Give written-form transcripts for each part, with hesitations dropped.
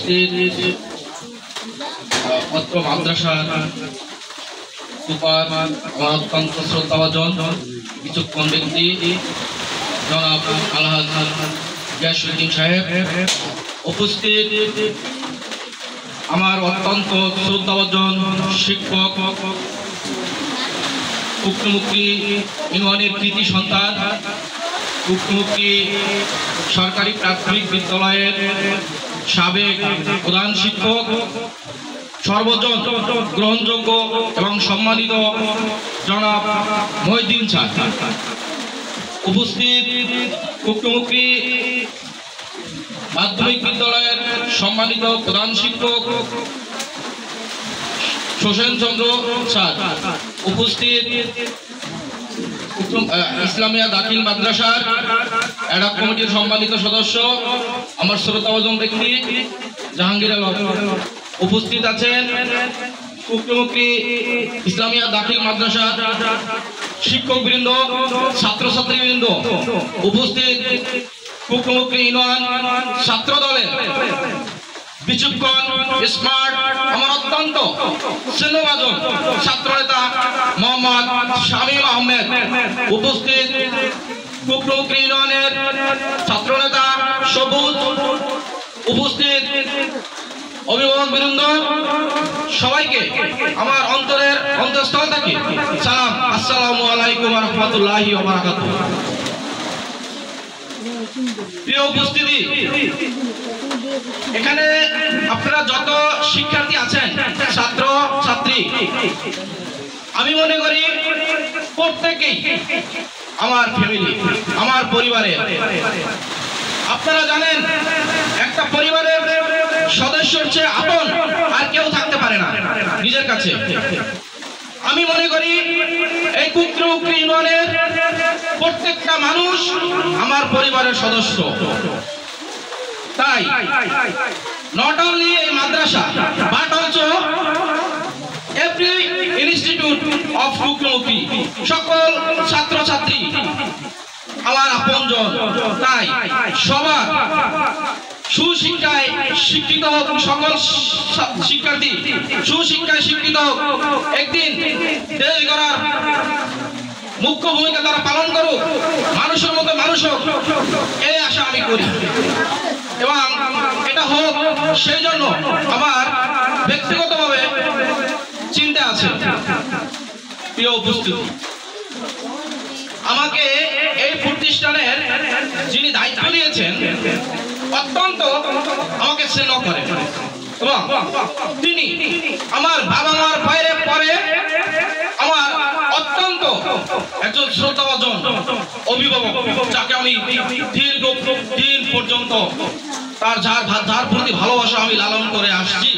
উপস্থিত অত্র মাদ্রাসার সুপার আমার অত্যন্ত শ্রদ্ধাভাজন বিচক্ষণ ব্যক্তি জনাব আলহাজ গিয়াসউদ্দিন সাহেব, উপস্থিত আমার অত্যন্ত শ্রদ্ধাভাজন শিক্ষক উক্তমুখী ইউনিয়নের কৃতি সন্তান, উক্তমুখী সরকারি প্রাথমিক বিদ্যালয়ের সাবেক প্রধান শিক্ষক, সর্বজন গ্রহণযোগ্য এবং সম্মানিত জনাব মহিউদ্দিন স্যার, উপস্থিত উক্তমুখী মাধ্যমিক বিদ্যালয়ের সম্মানিত প্রধান শিক্ষক শোষণ চন্দ্র স্যার, উপস্থিত ইসলামিয়া দাখিল মাদ্রাসার অ্যাডহক কমিটির সম্মানিত সদস্য আমার শ্রদ্ধাভাজন ব্যক্তি জাহাঙ্গীর আলম, উপস্থিত আছেন উক্তমুখী ইসলামিয়া দাখিল মাদ্রাসা শিক্ষকবৃন্দ, ছাত্রছাত্রীবৃন্দ, উপস্থিত উক্তমুখী ইউনিয়ন ছাত্র দলের বিচক্ষণ স্মার্ট আমার অত্যন্ত স্নেহভাজন ছাত্রনেতা মোহাম্মদ শামীম আহমেদ, উপস্থিত উক্তমুখী ইউনিয়নের ছাত্রনেতা সবুজ, উপস্থিত অভিভাবক বৃন্দ, সবাইকে আমার অন্তরের অন্তঃস্থল থেকে সালাম, আসসালামু আলাইকুম ওয়া রাহমাতুল্লাহি ওয়া বারাকাতুহু। প্রিয় উপস্থিতি, এখানে আপনারা যত শিক্ষার্থী আছেন, ছাত্র ছাত্রী, আমি মনে করি প্রত্যেকেই আমার ফ্যামিলি, আমার পরিবারের। আপনারা জানেন একটা পরিবারের সদস্যের চেয়ে আপন আর কেউ থাকতে পারে না নিজের কাছে। আমি মনে করি এই কুকরুকরি ইউনিয়নের প্রত্যেকটা মানুষ আমার পরিবারের সদস্য। তাই নট অনলি এই মাদ্রাসা but also every institute of কুকরুকরি, সকল ছাত্রছাত্রী আমার আপনজন। তাই সবার সুশিক্ষায় শিক্ষিত হোক, সকল শিক্ষার্থী সুশিক্ষায় শিক্ষিত হোক, একদিন দেশ গড়ার মুখ্য ভূমিকা তারা পালন করুক, মানুষের মতো মানুষ হোক, এই আশা আমি করি। এবং এটা হোক সেই জন্য আমার ব্যক্তিগতভাবে চিন্তা আছে। প্রিয় উপস্থিতি, আমাকে এই প্রতিষ্ঠানের যিনি দায়িত্ব দিয়েছেন অত্যন্ত আমাকে স্নেহ করেন এবং তিনি আমার বাবা মার বাইরে পরে আমার অত্যন্ত একজন শ্রদ্ধাভাজন অভিভাবক, যাকে আমি দীর্ঘদিন পর্যন্ত তার যার প্রতি ভালোবাসা আমি লালন করে আসছি।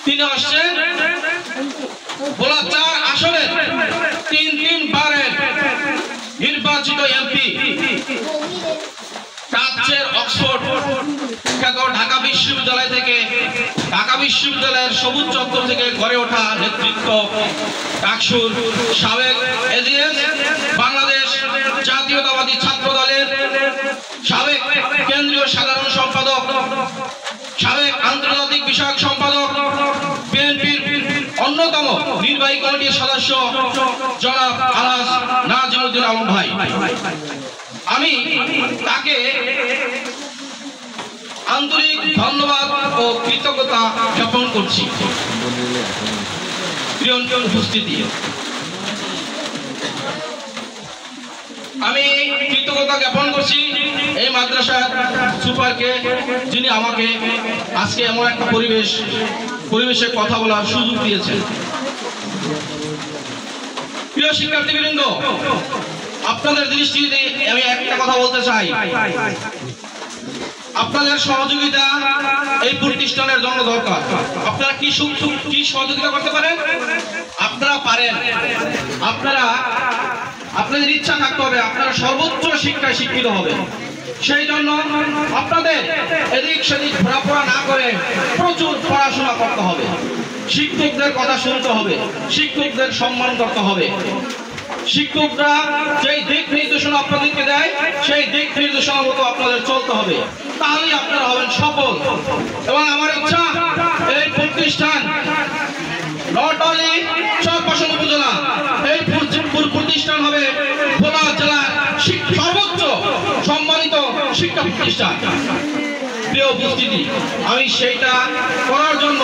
তিনি আসছেন ভোলা আসনের 3 বারের নির্বাচিত এমপি, অক্সফোর্ড ঢাকা বিশ্ববিদ্যালয় থেকে, ঢাকা বিশ্ববিদ্যালয়ের সবুজ চত্বর থেকে গড়ে ওঠা নেতৃত্ব, ডাকসুর সাবেক এজিএস, বাংলাদেশ জাতীয়তাবাদী ছাত্র দলের সাবেক কেন্দ্রীয় সাধারণ সম্পাদক, সাবেক আন্তর্জাতিক বিষয়ক সম্পাদক, বিএনপির অন্যতম নির্বাহী কমিটির সদস্য জনাব আলহাজ নাজিমুদ্দিন আলম ভাই। আমি তাকে আন্তরিক ধন্যবাদ ও কৃতজ্ঞতা জ্ঞাপন করছি। প্রিয় উপস্থিতি, আমি কৃতজ্ঞতা জ্ঞাপন করছি এই মাদ্রাসার সুপারকে, যিনি আমাকে আজকে এমন একটা পরিবেশে কথা বলার সুযোগ দিয়েছেন। প্রিয় শিক্ষার্থীবৃন্দ, আপনাদের দৃষ্টিতে আমি একটা কথা বলতে চাই, আপনাদের সহযোগিতা এই প্রতিষ্ঠানের জন্য দরকার। আপনারা কি সহযোগিতা করতে পারেন? আপনারা পারেন, আপনাদের ইচ্ছা থাকতে হবে, আপনারা সর্বোচ্চ শিক্ষায় শিক্ষিত হবে। সেই জন্য আপনাদের এদিক সেদিক ঘোরাফেরা না করে প্রচুর পড়াশোনা করতে হবে, শিক্ষকদের কথা শুনতে হবে, শিক্ষকদের সম্মান করতে হবে। শিক্ষকরা যেই দিক নির্দেশনা আপনাদেরকে দেয় সেই দিক নির্দেশনা মতো আপনাদের চলতে হবে, তাহলেই আপনারা হবেন হবেন সফল। এবং আমার ইচ্ছা এই প্রতিষ্ঠান নট অনলি চরপাশন উপজেলা, এই প্রতিষ্ঠান হবে ভোলা জেলার সর্বোচ্চ সম্মানিত শিক্ষা প্রতিষ্ঠান। প্রিয় উপস্থিতি, আমি সেইটা করার জন্য,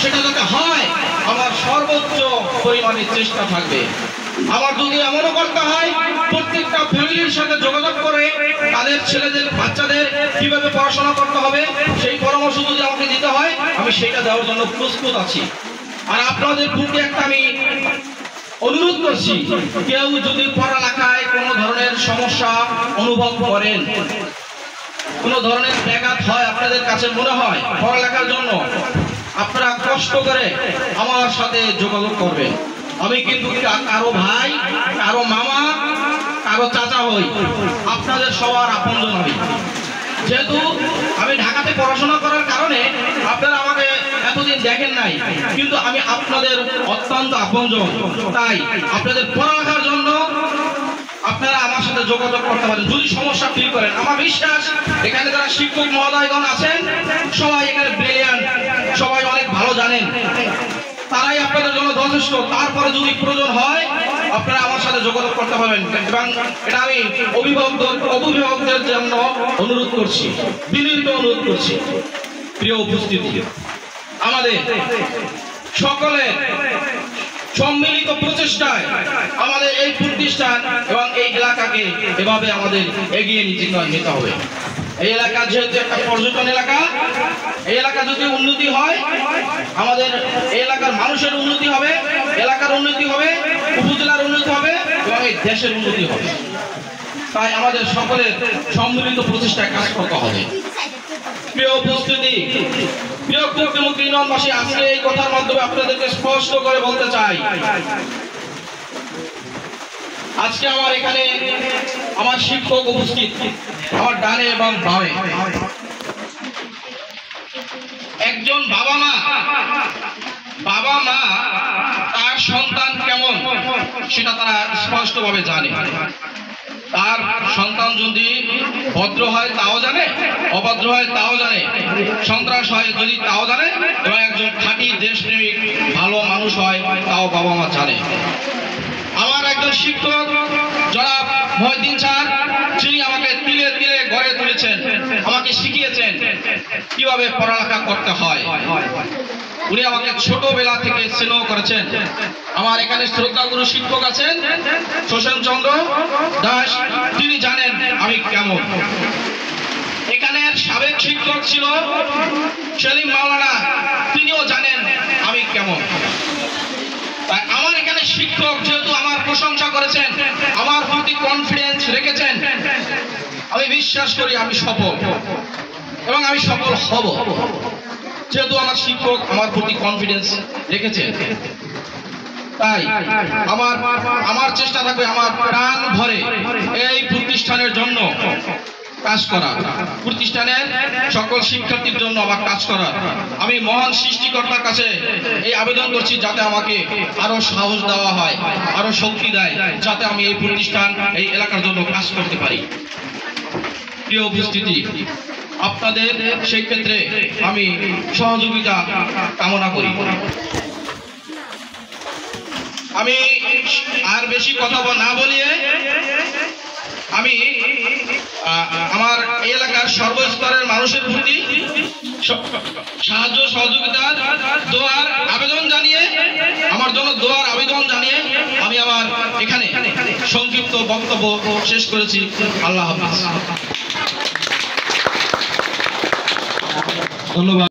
সেটা যাতে হয়, আমার সর্বোচ্চ পরিমাণে চেষ্টা থাকবে। আমার যদি এমনও করতে হয় প্রত্যেকটা ফ্যামিলির সাথে যোগাযোগ করে তাদের ছেলেদের বাচ্চাদের কিভাবে পড়াশোনা করতে হবে সেই পরামর্শ যদি আমাকে দিতে হয়, আমি সেটা দেওয়ার জন্য প্রস্তুত আছি। আর আপনাদের প্রতি একটা আমি অনুরোধ করছি, কেউ যদি পড়ালেখায় কোনো ধরনের সমস্যা অনুভব করেন, কোনো ধরনের ব্যাঘাত হয়, আপনাদের কাছে মনে হয় পড়ালেখার জন্য, আপনারা কষ্ট করে আমার সাথে যোগাযোগ করবেন। আমি কিন্তু কারো ভাই, কারো মামা, কারো চাচা হই, আপনাদের সবার আপনজন আমি। যেহেতু আমি ঢাকাতে পড়াশোনা করার কারণে আপনারা আমাকে এতদিন দেখেন নাই, কিন্তু আমি আপনাদের অত্যন্ত আপনজন। তাই আপনাদের পড়ালেখার জন্য আপনারা আমার সাথে যোগাযোগ করতে পারেন যদি সমস্যা ফিল করেন। আমার বিশ্বাস এখানে যারা শিক্ষক মহোদয়গণ আছেন সবাই এখানে ব্রিলিয়ান্ট, সবাই অনেক ভালো জানেন, তারাই আপনাদের জন্য যথেষ্ট। তারপরে যদি প্রয়োজন হয় আপনারা আমার সাথে যোগাযোগ করতে পারবেন। এবং এটা আমি অভিভাবকদের জন্য অনুরোধ করছি, বিনীত অনুরোধ করছি। প্রিয় উপস্থিতি, আমাদের সকলের সম্মিলিত প্রচেষ্টায় আমাদের এই প্রতিষ্ঠান এবং এই এলাকাকে এভাবে আমাদের এগিয়ে নিতে হবে। এই এলাকা যেহেতু একটা পর্যটন এলাকা, এই এলাকা যদি উন্নতি হয় আমাদের এই এলাকার মানুষের উন্নতি হবে, এলাকার উন্নতি হবে, উপজেলার উন্নতি হবে এবং এই দেশের উন্নতি হবে। তাই আমাদের সকলের সম্মিলিত প্রচেষ্টায় কাজ করতে হবে। প্রিয় উপস্থিতি, প্রিয় মুখ্যমন্ত্রী ননবাসী, আজকে এই কথার মাধ্যমে আপনাদেরকে স্পষ্ট করে বলতে চাই, আজকে আমার এখানে আমার শিক্ষক উপস্থিত, আমার ডানে এবং বামে। একজন বাবা মা তার সন্তান কেমন সেটা তারা স্পষ্টভাবে জানে। তার সন্তান যদি ভদ্র হয় তাও জানে, অভদ্র হয় তাও জানে, সন্ত্রাস হয় যদি তাও জানে, এবং একজন খাঁটি দেশপ্রেমিক ভালো মানুষ হয় তাও বাবা মা জানে। আমার একজন শিক্ষক জনাব মহিউদ্দিন স্যার, যিনি আমাকে তিলে তিলে গড়ে তুলেছেন, আমাকে শিখিয়েছেন কিভাবে পড়ালেখা করতে হয়। উনি আমাকে ছোটবেলা থেকে স্নেহ করেছেন। আমার এখানে শ্রদ্ধাগুরু শিক্ষক আছেন শোষণ চন্দ্র দাস, তিনি জানেন আমি কেমন। এখানের সাবেক শিক্ষক ছিল সেলিম মাওলানা, তিনিও জানেন আমি কেমন। তাই আমার এখানে শিক্ষক যেহেতু আমার প্রশংসা করেছেন, আমার প্রতি কনফিডেন্স রেখেছেন, আমি বিশ্বাস করি আমি সফল এবং আমি সফল হব, যেহেতু আমার শিক্ষক আমার প্রতি কনফিডেন্স রেখেছেন। তাই আমার চেষ্টা থাকবে আমার প্রাণ ভরে এই প্রতিষ্ঠানের জন্য কাজ করা, প্রতিষ্ঠানের সকল শিক্ষার্থীর জন্য আবার কাজ করা। আমি মহান সৃষ্টিকর্তার কাছে এই আবেদন করছি যাতে আমাকে আরো সাহস দেওয়া হয়, আরো শক্তি দেয়, যাতে আমি এই প্রতিষ্ঠান, এই এলাকার জন্য কাজ করতে পারি। প্রিয় উপস্থিতি, আপনাদের সেই ক্ষেত্রে আমি সহযোগিতা কামনা করি। আমি আর বেশি কথা না বলিয়ে আমি আমার এলাকার সর্বস্তরের মানুষের প্রতি সাহায্য সহযোগিতার দোয়ার আবেদন জানিয়ে, আমার জন্য দোয়ার আবেদন জানিয়ে আমি আমার এখানে সংক্ষিপ্ত বক্তব্য শেষ করেছি। আল্লাহ হাফেজ। ধন্যবাদ।